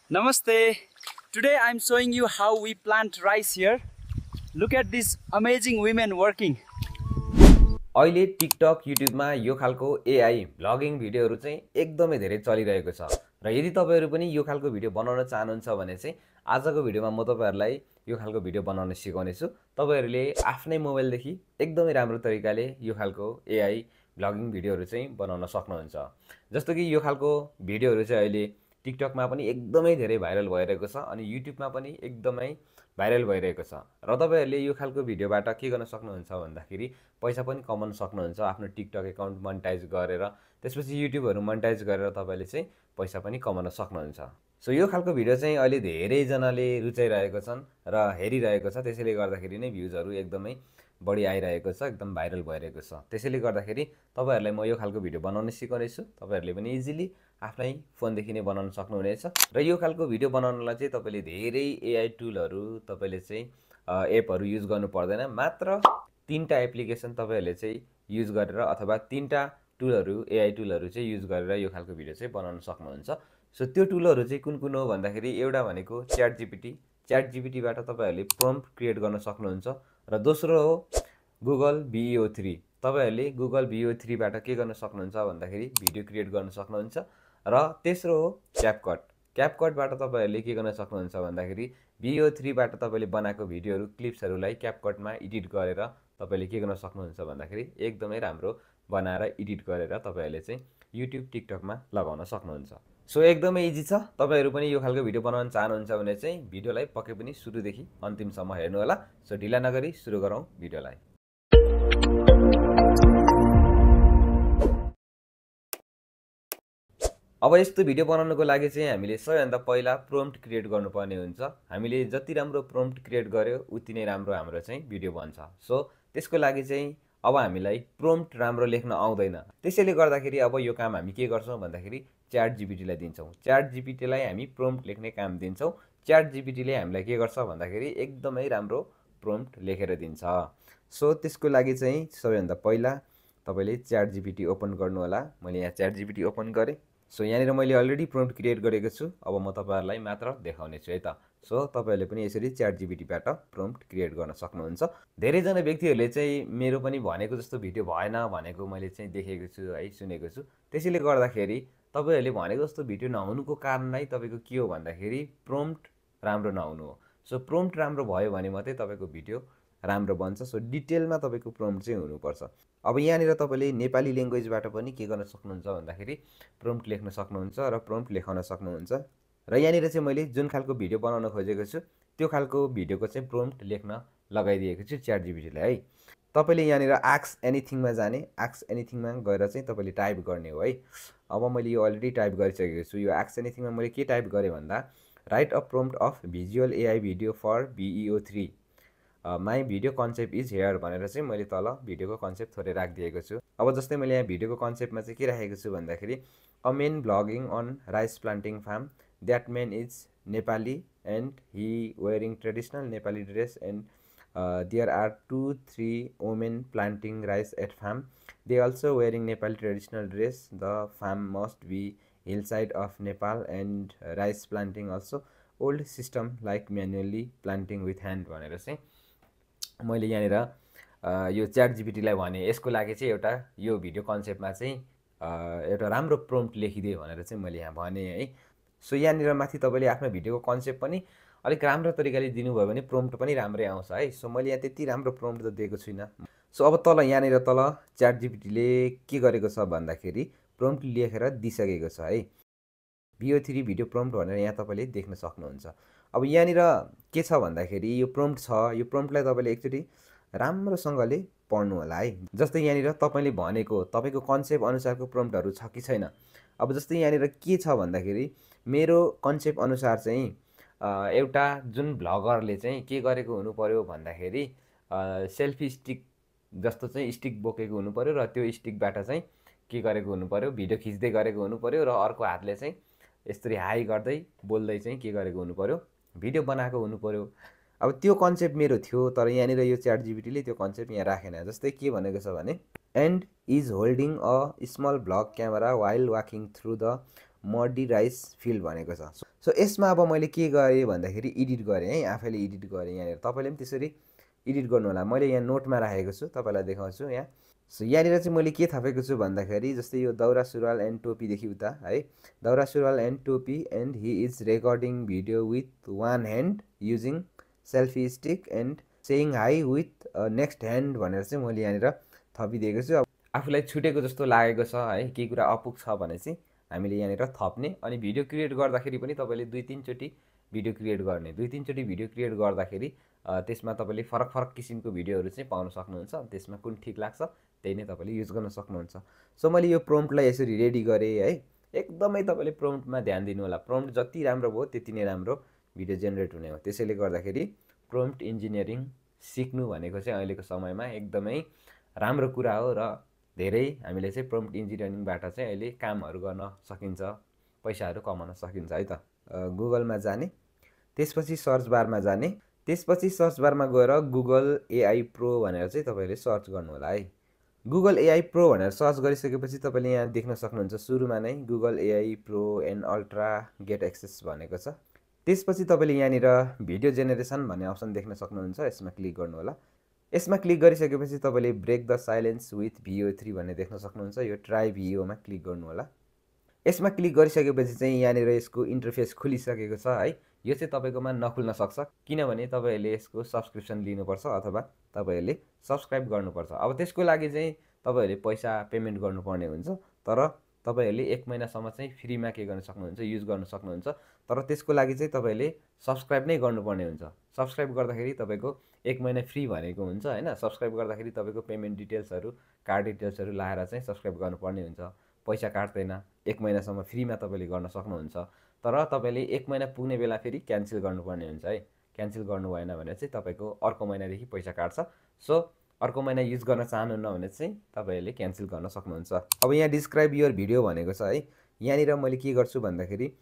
Namaste. Today I'm showing you how we plant rice here. Look at these amazing women working. अहिले TikTok युट्युबमा यो खालको AI vlogging भिडियोहरू चाहिँ एकदमै धेरै चलिरहेको छ र यदि तपाईहरु पनि यो खालको भिडियो बनाउन चाहनुहुन्छ भने चाहिँ आजको भिडियोमा म तपाईहरुलाई यो खालको भिडियो बनाउन सिकाउने छु। तपाईहरुले आफ्नै मोबाइलदेखि एकदमै राम्रो तरिकाले यो खालको एआई भ्लगिङ भिडियोहरू चाहिँ बनाउन सक्नुहुन्छ। जस्तो कि यो खालको भिडियोहरू चाहिँ अहिले टिकटकमा पनि एकदमै धेरै भाइरल भइरहेको छ अनि युट्युबमा पनि एकदमै भाइरल भइरहेको छ र तपाईहरुले यो खालको भिडियोबाट के गर्न सक्नुहुन्छ भन्दाखेरि पैसा पनि कमाउन सक्नुहुन्छ आफ्नो टिकटक अकाउन्ट मोनेटाइज गरेर त्यसपछि युट्युबहरु मोनेटाइज गरेर तपाईले चाहिँ पैसा पनि कमाउन सक्नुहुन्छ। सो यो खालको भिडियो चाहिँ अहिले धेरै जनाले रुचाइरहेको छन् र हेरिरहेको छ त्यसैले गर्दाखेरि नै भ्युजहरु एकदमै बढी आइरहेको छ एकदम भाइरल भइरहेको छ। त्यसैले गर्दाखेरि तपाईहरुलाई म यो खालको भिडियो बनाउन सिकाउने छु। तपाईहरुले पनि इजिली आफ्नै फोनदेखि नै बनाउन सक्नुहुनेछ र यो खालको भिडियो बनाउनलाई चाहिँ तपाईले धेरै एआई टुलहरु तपाईले चाहिँ एपहरु युज गर्नु पर्दैन। मात्र 3टा एप्लिकेसन तपाईहरुले चाहिँ युज गरेर अथवा 3टा टुलहरु एआई टुलहरु चाहिँ युज गरेर यो खालको भिडियो चाहिँ बनाउन सक्नुहुन्छ। सो त्यो टुलहरु चाहिँ कुन हो भन्दाखेरि एउटा भनेको च्याट जीपीटीबाट तपाईहरुले प्रम्प्ट क्रिएट गर्न सक्नुहुन्छ र दोस्रो हो गुगल VEO3। तपाईहरुले गुगल VEO3 बाट के गर्न सक्नुहुन्छ भन्दाखेरि भिडियो क्रिएट गर्न सक्नुहुन्छ र तेस्रो हो क्यापकट बाट तपाईहरुले के गर्न सक्नुहुन्छ भन्दाखेरि VEO3 बाट तपाईले बनाएको भिडियोहरु क्लिप्सहरुलाई क्यापकटमा एडिट गरेर तपाईले के गर्न सक्नुहुन्छ भन्दाखेरि एकदमै राम्रो बनाएर एडिट गरेर तपाईहरुले चाहिँ युट्युब टिकटकमा लगाउन सक्नुहुन्छ। सो एकदमै इजी छ। तपाईहरु पनि यो खालको भिडियो बनाउन चाहनुहुन्छ भने चाहिँ भिडियोलाई पक्कै पनि सुरुदेखि अन्तिमसम्म हेर्नु होला। सो ढिला नगरी सुरु गरौँ भिडियोलाई। अब यस्तो भिडियो बनाउनको लागि चाहिँ हामीले सबैभन्दा पहिला प्रम्प्ट क्रिएट गर्नुपर्ने हुन्छ। हामीले जति राम्रो प्रम्प्ट क्रिएट गर्यो उति नै राम्रो हाम्रो चाहिँ भिडियो बन्छ। सो त्यसको लागि चाहिँ अब हामीलाई प्रम्प्ट राम्रो लेख्न आउँदैन। त्यसैले गर्दाखेरि अब यो काम हामी के गर्छौं भन्दाखेरि च्याट जीपीटीलाई दिन्छौं। च्याट जीपीटीलाई हामी प्रम्प्ट लेख्ने काम दिन्छौं। च्याट जीपीटीले हामीलाई के गर्छ भन्दाखेरि एकदमै राम्रो प्रम्प्ट लेखेर दिन्छ। सो त्यसको लागि चाहिँ सबैभन्दा पहिला तपाईले च्याट जीपीटी ओपन गर्नु होला। मैले यहाँ च्याट जीपीटी ओपन गरे। सो यहाँनिर मैले अलरेडी प्रम्प्ट क्रिएट गरेको छु। अब म तपाईहरुलाई मात्र देखाउने छु है त। सो तपाईहरुले पनि यसरी च्याट जीपीटीबाट प्रम्प्ट क्रिएट गर्न सक्नुहुन्छ। धेरै जना व्यक्तिहरुले चाहिँ मेरो पनि भनेको जस्तो भिडियो भएन भनेको मैले चाहिँ देखेको छु है सुनेको छु। त्यसैले गर्दाखेरि तपाईहरुले भनेको जस्तो भिडियो नहुनुको कारण नै तपाईको के हो भन्दाखेरि प्रम्प्ट राम्रो नहुनु हो। सो प्रम्प्ट राम्रो भयो भने मात्रै तपाईको भिडियो राम्रो बन्छ। सो डिटेलमा तपाईको प्रम्प्ट चाहिँ हुनुपर्छ। अब यहाँनिर तपाईले नेपाली ल्याङ्ग्वेजबाट पनि के गर्न सक्नुहुन्छ भन्दाखेरि प्रम्प्ट लेख्न सक्नुहुन्छ र प्रम्प्ट लेखाउन सक्नुहुन्छ। र यहाँनिर चाहिँ मैले जुन खालको भिडियो बनाउन खोजेको छु त्यो खालको भिडियोको चाहिँ प्रम्प्ट लेख्न लगाइदिएको छु च्याट जीपीटीलाई है। तपाईले यहाँनिर आस्क एनीथिङमा जाने, आस्क एनीथिङमा गएर चाहिँ तपाईले टाइप गर्ने हो है। अब मैले यो अलरेडी टाइप गरिसकेको छु। यो आस्क एनीथिङमा मैले के टाइप गरे भन्दा write a prompt of visual AI video for VEO3 my video concept is here भनेर चाहिँ मैले तल भिडियोको कन्सेप्ट थोरै राखिदिएको छु। अब जस्तै मैले यहाँ भिडियोको कन्सेप्टमा चाहिँ के राखेको छु भन्दाखेरि a man blogging on rice planting farm that man is Nepali and he wearing traditional Nepali dress and there are 2-3 women planting rice at farm they also wearing Nepali traditional dress the farm must be hillside of Nepal and rice planting also old system like manually planting with hand भनेर चाहिँ मैले यहाँनिर यो chat जीपीटीलाई भने यसको लागि चाहिँ एउटा यो भिडियो कन्सेप्टमा चाहिँ एउटा राम्रो प्रम्प्ट लेखिदिए भनेर चाहिँ मैले यहाँ भने है। सो यहाँनिर माथि तपाईले आफ्नो भिडियोको कन्सेप्ट पनि अलिक राम्रो तरिकाले दिनुभयो भने प्रम्प्ट पनि राम्रै आउँछ है। सो मैले यहाँ त्यति राम्रो प्रम्प्ट त दिएको छुइनँ। सो अब तल यहाँनिर तल च्याट जीपीटीले के गरेको छ भन्दाखेरि प्रम्प्ट लेखेर दिइसकेको छ है। VEO3 भिडियो प्रम्प्ट भनेर यहाँ तपाईले देख्न सक्नुहुन्छ। अब यहाँनिर के छ भन्दाखेरि यो प्रम्प्ट छ। यो प्रम्प्टलाई तपाईले एकचोटी राम्रोसँगले पढ्नु होला है। जस्तै यहाँनिर तपाईले भनेको तपाईको कन्सेप्ट अनुसारको प्रम्प्टहरु छ कि छैन। अब जस्तै यहाँनिर के छ भन्दाखेरि मेरो कन्सेप्ट अनुसार चाहिँ एउटा जुन भ्लगरले चाहिँ के गरेको हुनु पर्यो भन्दाखेरि सेल्फी स्टिक जस्तो चाहिँ स्टिक बोकेको हुनु पर्यो र त्यो स्टिकबाट चाहिँ के गरेको हुनु पर्यो भिडियो खिच्दै गरेको हुनु पर्यो र अर्को हातले चाहिँ यसरी हाई गर्दै बोल्दै चाहिँ के गरेको हुनु पर्यो भिडियो बनाएको हुनु पर्यो। अब त्यो कन्सेप्ट मेरो थियो तर यहाँनिर यो च्याट जीपीटीले त्यो कन्सेप्ट यहाँ राखेन। जस्तै के भनेको छ भने and is holding a small vlog camera while walking through the मडी राइस फिल्ड भनेको छ। सो यसमा अब मैले के गरेँ भन्दाखेरि एडिट गरेँ है, आफैले एडिट गरेँ। यहाँनिर तपाईँले पनि त्यसरी एडिट गर्नु होला। मैले यहाँ नोटमा राखेको छु, तपाईँलाई देखाउँछु यहाँ। सो यहाँनिर चाहिँ मैले के थपेको छु भन्दाखेरि जस्तै यो दौरा सुरुवाल एन्ड टोपीदेखि उता है, दौरा सुरुवाल एन्ड टोपी and he is recording video with one hand using selfie stick and saying high with next hand भनेर चाहिँ मैले यहाँनिर थपिदिएको छु। अब आफूलाई छुटेको जस्तो लागेको छ है, केही कुरा अपुग छ भने चाहिँ हामीले यहाँनिर थप्ने। अनि भिडियो क्रिएट गर्दाखेरि पनि तपाईँले 2-3 चोटि भिडियो क्रिएट गर्ने। 2-3 चोटि भिडियो क्रिएट गर्दाखेरि त्यसमा तपाईँले फरक फरक किसिमको भिडियोहरू चाहिँ पाउन सक्नुहुन्छ। त्यसमा कुन ठिक लाग्छ त्यही नै तपाईँले युज गर्न सक्नुहुन्छ। सो मैले यो प्रम्प्टलाई यसरी रेडी गरेँ है। एकदमै तपाईँले प्रम्प्टमा ध्यान दिनु होला। प्रम्प्ट जति राम्रो भयो त्यति नै राम्रो भिडियो जेनेरेट हुने हो। त्यसैले गर्दाखेरि प्रम्प्ट इन्जिनियरिङ सिक्नु भनेको चाहिँ अहिलेको समयमा एकदमै राम्रो कुरा हो र धेरै हामीले चाहिँ प्रम्प्ट इन्जिनियरिङबाट चाहिँ अहिले कामहरू गर्न सकिन्छ, पैसाहरू कमाउन सकिन्छ है त। गुगलमा जाने, त्यसपछि सर्च बारमा जाने, त्यसपछि सर्च बारमा गएर गुगल एआई प्रो भनेर चाहिँ तपाईँले सर्च गर्नु होला है। गुगल एआई प्रो भनेर सर्च गरिसकेपछि तपाईँले यहाँ देख्न सक्नुहुन्छ सुरुमा नै Google AI pro and ultra get access भनेको छ। त्यसपछि तपाईँले यहाँनिर भिडियो जेनेरेसन भन्ने अप्सन देख्न सक्नुहुन्छ, यसमा क्लिक गर्नु होला। यसमा क्लिक गरिसकेपछि तपाईँले brake the silence with VO3 भन्ने देख्न सक्नुहुन्छ। यो ट्राई VO मा क्लिक गर्नु होला। यसमा क्लिक गरिसकेपछि चाहिँ यहाँनिर यसको इन्टरफेस खुलिसकेको छ है। यो चाहिँ तपाईँकोमा नखुल्न सक्छ, किनभने तपाईँहरूले यसको सब्सक्रिप्सन लिनुपर्छ अथवा तपाईँहरूले सब्सक्राइब गर्नुपर्छ। अब त्यसको लागि चाहिँ तपाईँहरूले पैसा पेमेन्ट गर्नुपर्ने हुन्छ, तर तपाईँहरूले 1 महिनासम्म चाहिँ फ्रीमा के गर्न सक्नुहुन्छ, युज गर्न सक्नुहुन्छ। तर त्यसको लागि चाहिँ तपाईँले सब्सक्राइब नै गर्नुपर्ने हुन्छ। सब्सक्राइब गर्दाखेरि तपाईँको 1 महिना फ्री भनेको हुन्छ होइन। सब्सक्राइब गर्दाखेरि तपाईँको पेमेन्ट डिटेल्सहरू, कार्ड डिटेल्सहरू लाएर चाहिँ सब्सक्राइब गर्नुपर्ने हुन्छ। पैसा काट्दैन, 1 महिनासम्म फ्रीमा तपाईँले गर्न सक्नुहुन्छ। तर तपाईँले 1 महिना पुग्ने बेला फेरि क्यान्सल गर्नुपर्ने हुन्छ है। क्यान्सल गर्नु भएन भने चाहिँ तपाईँको अर्को महिनादेखि पैसा काट्छ। सो अर्को महिना युज गर्न चाहनुहुन्न भने चाहिँ तपाईँहरूले क्यान्सल गर्न सक्नुहुन्छ। अब यहाँ डिस्क्राइब योर भिडियो भनेको छ है। यहाँनिर मैले के गर्छु भन्दाखेरि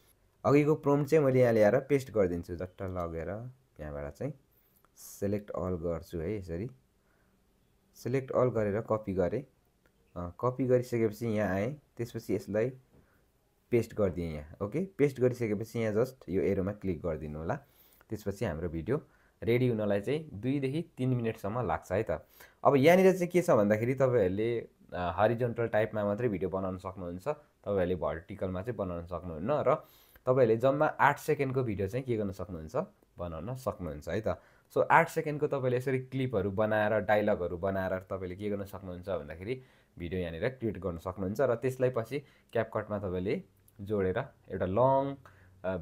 अघिको प्रम्प्ट चाहिँ मैले यहाँ ल्याएर पेस्ट गरिदिन्छु। झट्ट लगेर यहाँबाट चाहिँ सेलेक्ट अल गर्छु है। यसरी सेलेक्ट अल गरेर कपी गरेँ। कपी गरिसकेपछि यहाँ आएँ, त्यसपछि यसलाई पेस्ट गरिदिएँ यहाँ। ओके, पेस्ट गरिसकेपछि यहाँ जस्ट यो एरोमा क्लिक गरिदिनु होला। त्यसपछि हाम्रो भिडियो रेडी हुनलाई चाहिँ 2 देखि 3 मिनटसम्म लाग्छ है त। अब यहाँनिर चाहिँ के छ भन्दाखेरि तपाईँहरूले हरिजोन्टल टाइपमा मात्रै भिडियो बनाउन सक्नुहुन्छ, तपाईँहरूले भर्टिकलमा चाहिँ बनाउन सक्नुहुन्न। र तपाईँहरूले जम्मा 8 सेकेन्डको भिडियो चाहिँ के गर्न सक्नुहुन्छ, बनाउन सक्नुहुन्छ है त। सो 8 सेकेन्डको तपाईँले यसरी क्लिपहरू बनाएर डायलगहरू बनाएर तपाईँले के गर्न सक्नुहुन्छ भन्दाखेरि भिडियो यहाँनिर क्रिएट गर्न सक्नुहुन्छ। र त्यसलाई पछि क्यापकटमा तपाईँले जोडेर एउटा लङ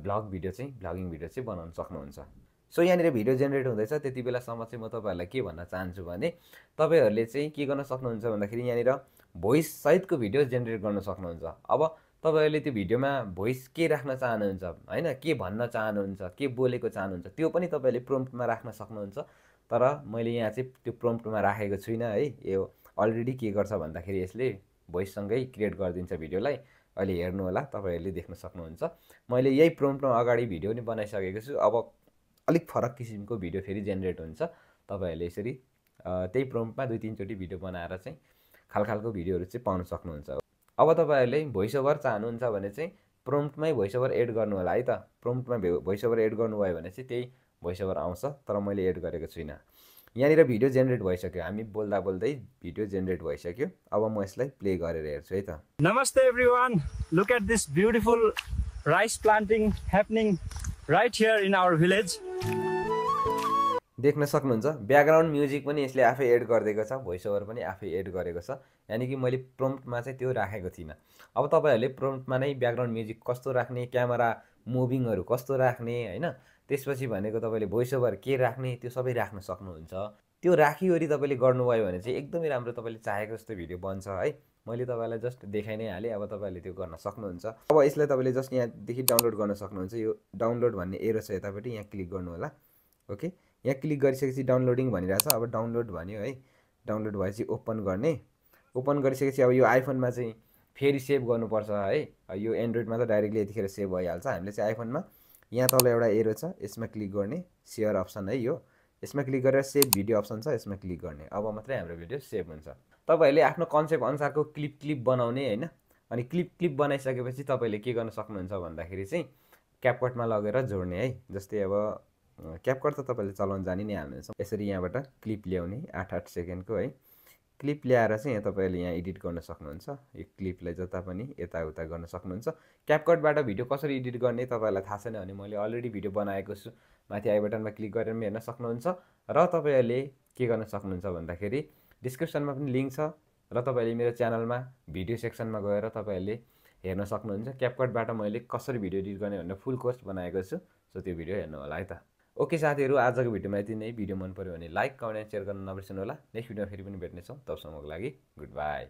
भ्लगिङ भिडियो चाहिँ बनाउन सक्नुहुन्छ। सो यहाँनिर भिडियो जेनेरेट हुँदैछ, त्यति बेलासम्म चाहिँ म तपाईँहरूलाई के भन्न चाहन्छु भने तपाईँहरूले चाहिँ के गर्न सक्नुहुन्छ भन्दाखेरि यहाँनिर भोइस सहितको भिडियो जेनेरेट गर्न सक्नुहुन्छ। अब तपाईँहरूले त्यो भिडियोमा भोइस के राख्न चाहनुहुन्छ होइन, के भन्न चाहनुहुन्छ, के बोलेको चाहनुहुन्छ, त्यो पनि तपाईँहरूले प्रम्प्टमा राख्न सक्नुहुन्छ। तर मैले यहाँ चाहिँ त्यो प्रम्प्टमा राखेको छुइनँ है। यो अलरेडी के गर्छ भन्दाखेरि यसले भोइससँगै क्रिएट गरिदिन्छ भिडियोलाई। अहिले हेर्नु होला, तपाईँहरूले देख्न सक्नुहुन्छ। मैले यही प्रम्प्टमा अगाडि भिडियो पनि बनाइसकेको छु। अब अलिक फरक किसिमको भिडियो फेरि जेनेरेट हुन्छ। तपाईँहरूले यसरी त्यही प्रम्प्टमा 2-3 चोटि भिडियो बनाएर चाहिँ खालखालको भिडियोहरू चाहिँ पाउन सक्नुहुन्छ। अब तपाईँहरूले भोइस ओभर चाहनुहुन्छ भने चाहिँ प्रम्प्टमै भोइस ओभर एड गर्नु होला है त। प्रम्प्टमा भोइस ओभर एड गर्नुभयो भने चाहिँ त्यही भोइस ओभर आउँछ, तर मैले एड गरेको छुइनँ। यहाँनिर भिडियो जेनेरेट भइसक्यो, हामी बोल्दा बोल्दै भिडियो जेनेरेट भइसक्यो। अब म यसलाई प्ले गरेर हेर्छु है त। Namaste everyone, look at this beautiful rice planting happening right here in our village. देख्न सक्नुहुन्छ ब्याकग्राउन्ड म्युजिक पनि यसले आफै एड गरिदिएको छ, भोइस ओभर पनि आफै एड गरेको छ। यानि कि मैले प्रम्प्टमा चाहिँ त्यो राखेको थिइनँ। अब तपाईँहरूले प्रम्प्टमा नै ब्याकग्राउन्ड म्युजिक कस्तो राख्ने, क्यामेरा मुभिङहरू कस्तो राख्ने होइन, त्यसपछि भनेको तपाईँले भोइस ओभर के राख्ने, त्यो सबै राख्न सक्नुहुन्छ। त्यो राखिवरी तपाईँले गर्नुभयो भने चाहिँ एकदमै राम्रो तपाईँले चाहेको जस्तो भिडियो बन्छ है। मैले तपाईँलाई जस्ट देखाइ नै हालेँ, अब तपाईँले त्यो गर्न सक्नुहुन्छ। अब यसलाई तपाईँले जस्ट यहाँदेखि डाउनलोड गर्न सक्नुहुन्छ। यो डाउनलोड भन्ने एरो छ यतापट्टि, यहाँ क्लिक गर्नु होला। ओके, यहाँ क्लिक गरिसकेपछि डाउनलोडिङ भनिरहेछ। अब डाउनलोड भन्यो है, डाउनलोड भएपछि ओपन गर्ने। ओपन गरिसकेपछि अब यो आइफोनमा चाहिँ फेरि सेभ गर्नुपर्छ है। यो एन्ड्रोइडमा त डाइरेक्टली यतिखेर सेभ भइहाल्छ। हामीले चाहिँ आइफोनमा यहाँ तल एउटा एरो छ, यसमा क्लिक गर्ने, सेयर अप्सन है यो, यसमा क्लिक गरेर सेभ भिडियो अप्सन छ, यसमा क्लिक गर्ने। अब मात्रै हाम्रो भिडियो सेभ हुन्छ। तपाईँहरूले आफ्नो कन्सेप्ट अनुसारको क्लिप बनाउने होइन, अनि क्लिप बनाइसकेपछि तपाईँले के गर्न सक्नुहुन्छ भन्दाखेरि चाहिँ क्यापकटमा लगेर जोड्ने है। जस्तै अब क्यापकट त तपाईँले चलाउन जानि नै हाल्नुहुन्छ। यसरी यहाँबाट क्लिप ल्याउने 8-8 सेकेन्डको है। क्लिप ल्याएर चाहिँ यहाँ तपाईँले यहाँ एडिट गर्न सक्नुहुन्छ। यो क्लिपलाई जता पनि यताउता गर्न सक्नुहुन्छ। क्यापकटबाट भिडियो कसरी एडिट गर्ने तपाईँलाई थाहा छैन भने मैले अलरेडी भिडियो बनाएको छु, माथि आई बटनमा क्लिक गरेर पनि हेर्न सक्नुहुन्छ। र तपाईँहरूले के गर्न सक्नुहुन्छ भन्दाखेरि डिस्क्रिप्सनमा पनि लिङ्क छ र तपाईँले मेरो च्यानलमा भिडियो सेक्सनमा गएर तपाईँहरूले हेर्न सक्नुहुन्छ। क्यापकटबाट मैले कसरी भिडियो एडिट गर्ने भनेर फुल कोर्स बनाएको छु। सो त्यो भिडियो हेर्नु होला है त। ओके साथीहरू, आजको भिडियोमा यति नै। भिडियो मन पर्यो भने लाइक, कमेन्ट, सेयर गर्न नबिर्सनु होला। नेक्स्ट भिडियोमा फेरि पनि भेट्नेछौँ। तबसम्मको लागि गुड बाई।